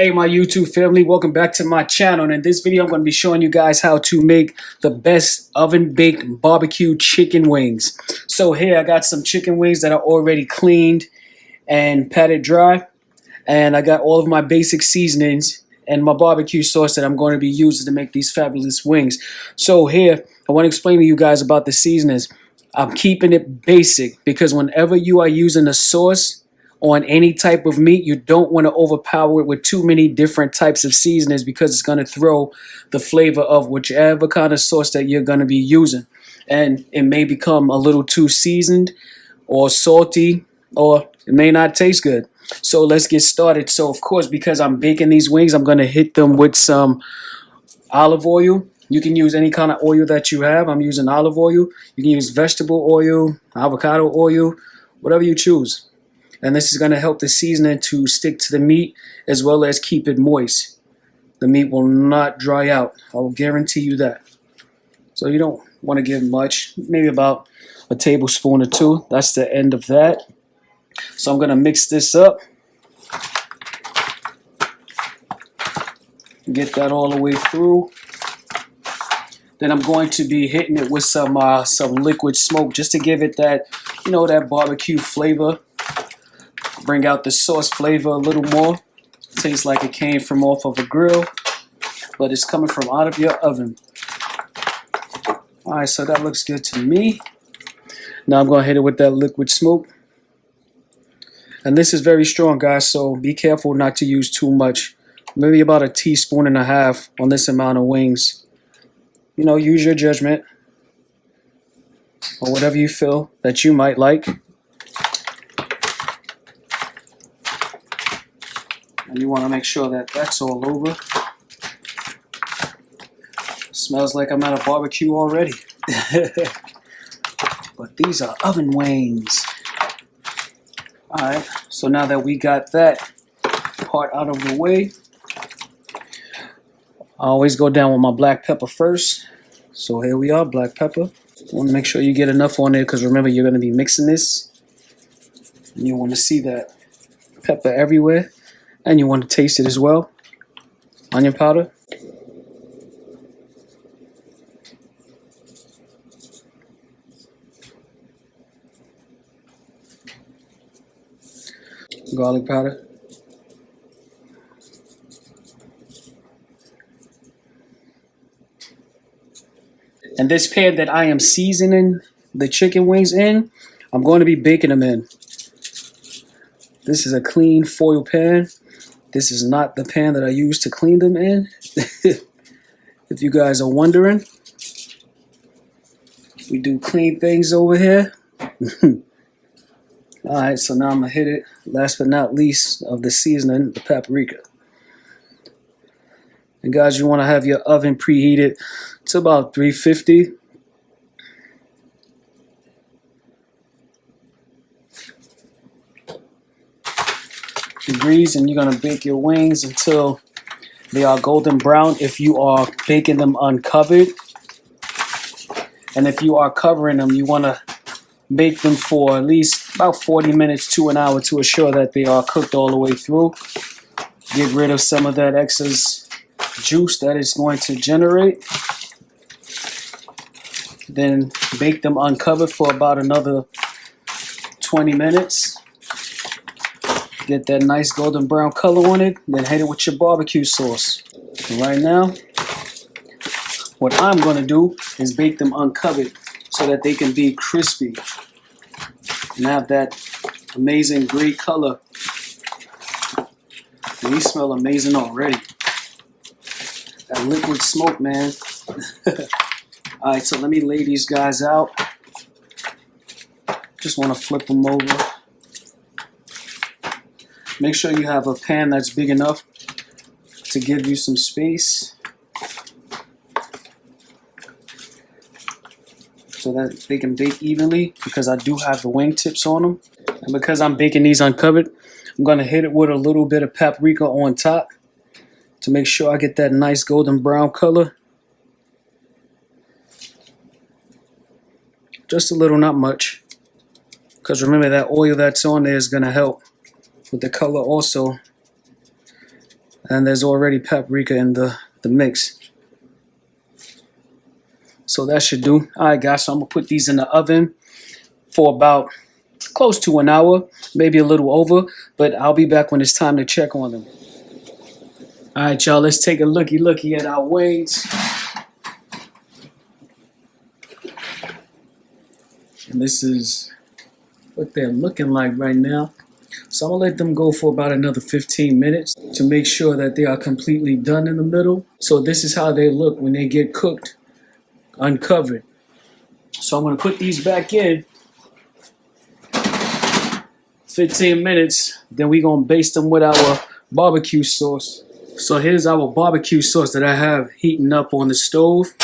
Hey my YouTube family, welcome back to my channel, and in this video I'm going to be showing you guys how to make the best oven baked barbecue chicken wings. So here I got some chicken wings that are already cleaned and patted dry, and I got all of my basic seasonings and my barbecue sauce that I'm going to be using to make these fabulous wings. So here I want to explain to you guys about the seasonings. I'm keeping it basic because whenever you are using a sauce on any type of meat, you don't want to overpower it with too many different types of seasonings because it's going to throw the flavor of whichever kind of sauce that you're going to be using. And it may become a little too seasoned or salty, or it may not taste good. So let's get started. So of course, because I'm baking these wings, I'm going to hit them with some olive oil. You can use any kind of oil that you have. I'm using olive oil. You can use vegetable oil, avocado oil, whatever you choose. And this is going to help the seasoning to stick to the meat as well as keep it moist. The meat will not dry out. I will guarantee you that. So you don't want to give much, maybe about a tablespoon or two. That's the end of that. So I'm going to mix this up. Get that all the way through. Then I'm going to be hitting it with some liquid smoke just to give it that, that barbecue flavor. Bring out the sauce flavor a little more. Tastes like it came from off of a grill, but it's coming from out of your oven. Alright, so that looks good to me. Now I'm going to hit it with that liquid smoke. And this is very strong, guys, so be careful not to use too much. Maybe about a teaspoon and a half on this amount of wings. Use your judgment or whatever you feel that you might like. And you want to make sure that that's all over. Smells like I'm at a barbecue already. But these are oven wings. Alright, so now that we got that part out of the way, I always go down with my black pepper first. So here we are, black pepper. You want to make sure you get enough on there because remember you're going to be mixing this. And you want to see that pepper everywhere. And you want to taste it as well. Onion powder. Garlic powder. And this pan that I am seasoning the chicken wings in, I'm going to be baking them in. This is a clean foil pan. This is not the pan that I use to clean them in. If you guys are wondering, we do clean things over here. Alright, so now I'm going to hit it, last but not least, of the seasoning, the paprika. And guys, you want to have your oven preheated to about 350. Degrees, and you're going to bake your wings until they are golden brown if you are baking them uncovered. And if you are covering them, you want to bake them for at least about 40 minutes to an hour to assure that they are cooked all the way through. Get rid of some of that excess juice that it's going to generate. Then bake them uncovered for about another 20 minutes. Get that nice golden brown color on it, then hit it with your barbecue sauce. And right now, what I'm going to do is bake them uncovered so that they can be crispy and have that amazing gray color. And these smell amazing already. That liquid smoke, man. Alright, so let me lay these guys out. Just want to flip them over. Make sure you have a pan that's big enough to give you some space so that they can bake evenly, because I do have the wing tips on them. And because I'm baking these uncovered, I'm going to hit it with a little bit of paprika on top to make sure I get that nice golden brown color. Just a little, not much, because remember that oil that's on there is going to help with the color also. And there's already paprika in the mix. So that should do. All right, guys, so I'm gonna put these in the oven for about close to an hour, maybe a little over, but I'll be back when it's time to check on them. All right, y'all, let's take a looky at our wings. And this is what they're looking like right now. So I'm gonna let them go for about another 15 minutes to make sure that they are completely done in the middle. So this is how they look when they get cooked, uncovered. So I'm gonna put these back in 15 minutes. Then we're gonna baste them with our barbecue sauce. So here's our barbecue sauce that I have heating up on the stove.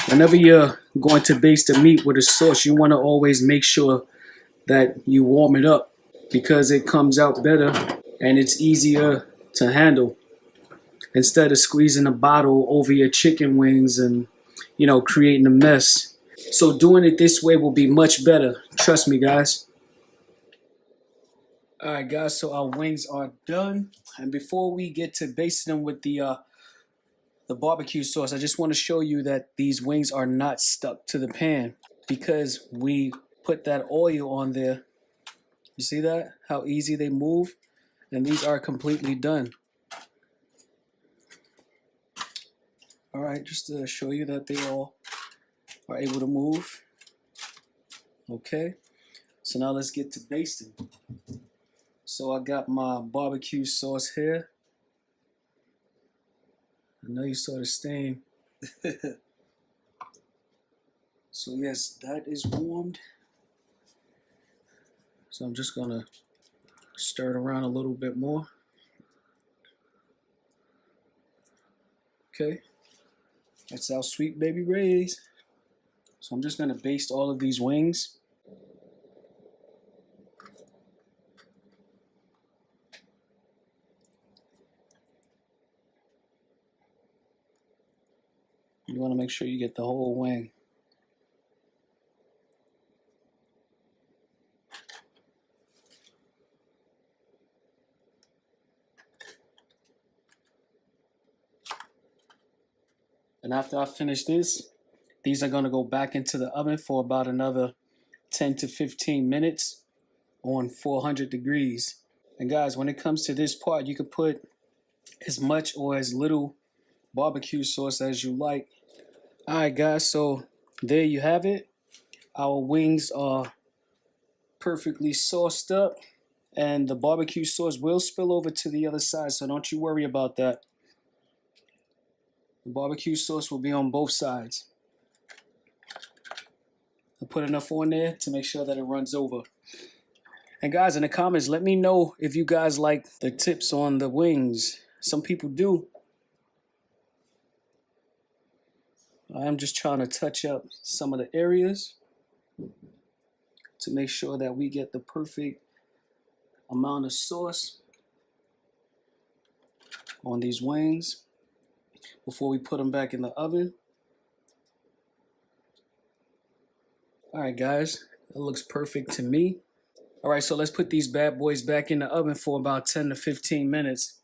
Whenever you're going to baste the meat with a sauce, you want to always make sure that you warm it up because it comes out better and it's easier to handle instead of squeezing a bottle over your chicken wings and, you know, creating a mess. So doing it this way will be much better. Trust me, guys. All right, guys, so our wings are done. And before we get to basting them with the barbecue sauce, I just want to show you that these wings are not stuck to the pan because we put that oil on there. You see that? How easy they move? And these are completely done. All right, just to show you that they all are able to move. Okay, so now let's get to basting. So I got my barbecue sauce here. I know you saw the stain. So yes, that is warmed. So I'm just gonna stir it around a little bit more. Okay, that's our sweet baby rays. So I'm just gonna baste all of these wings. You want to make sure you get the whole wing. And after I finish this, these are going to go back into the oven for about another 10 to 15 minutes on 400 degrees. And guys, when it comes to this part, you can put as much or as little barbecue sauce as you like. All right, guys, so there you have it. Our wings are perfectly sauced up, and the barbecue sauce will spill over to the other side, so don't you worry about that. The barbecue sauce will be on both sides. I'll put enough on there to make sure that it runs over. And guys, in the comments, let me know if you guys like the tips on the wings. Some people do. I'm just trying to touch up some of the areas to make sure that we get the perfect amount of sauce on these wings before we put them back in the oven. All right, guys, that looks perfect to me. All right, so let's put these bad boys back in the oven for about 10 to 15 minutes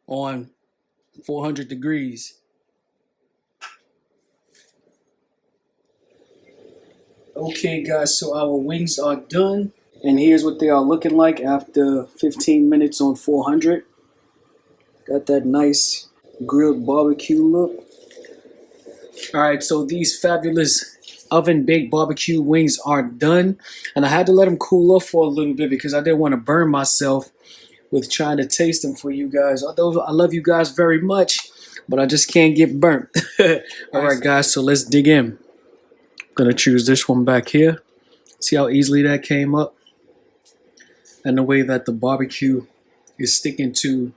on 400 degrees. Okay, guys, so our wings are done, and here's what they are looking like after 15 minutes on 400. Got that nice grilled barbecue look. All right, so these fabulous oven-baked barbecue wings are done, and I had to let them cool off for a little bit because I didn't want to burn myself with trying to taste them for you guys. Although I love you guys very much, but I just can't get burnt. All right, guys, so let's dig in. Gonna choose this one back here. See how easily that came up? And the way that the barbecue is sticking to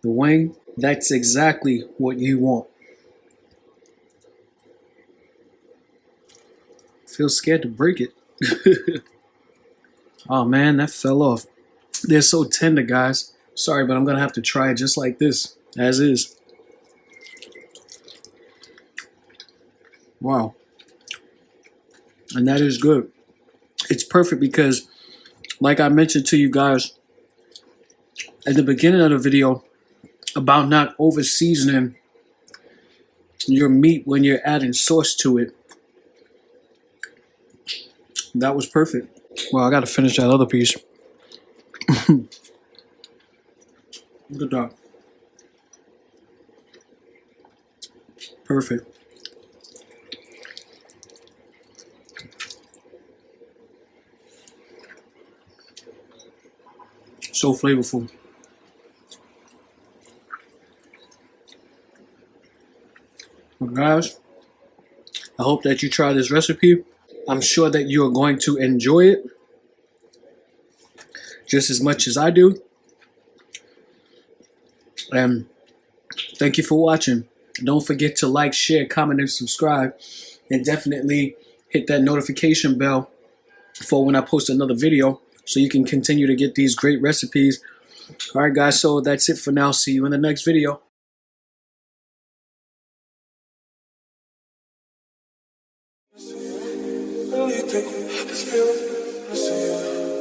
the wing, that's exactly what you want. Feel scared to break it. Oh man, that fell off. They're so tender, guys. Sorry, but I'm gonna have to try it just like this, as is. Wow. And that is good. It's perfect because, like I mentioned to you guys, at the beginning of the video about not over seasoning your meat when you're adding sauce to it. That was perfect. Well, I gotta finish that other piece. Look at that. Perfect. So flavorful. Well, guys, I hope that you try this recipe. I'm sure that you are going to enjoy it just as much as I do. And thank you for watching. Don't forget to like, share, comment, and subscribe. And definitely hit that notification bell for when I post another video so you can continue to get these great recipes. All right, guys, so that's it for now. See you in the next video. Really take this feeling, I see you.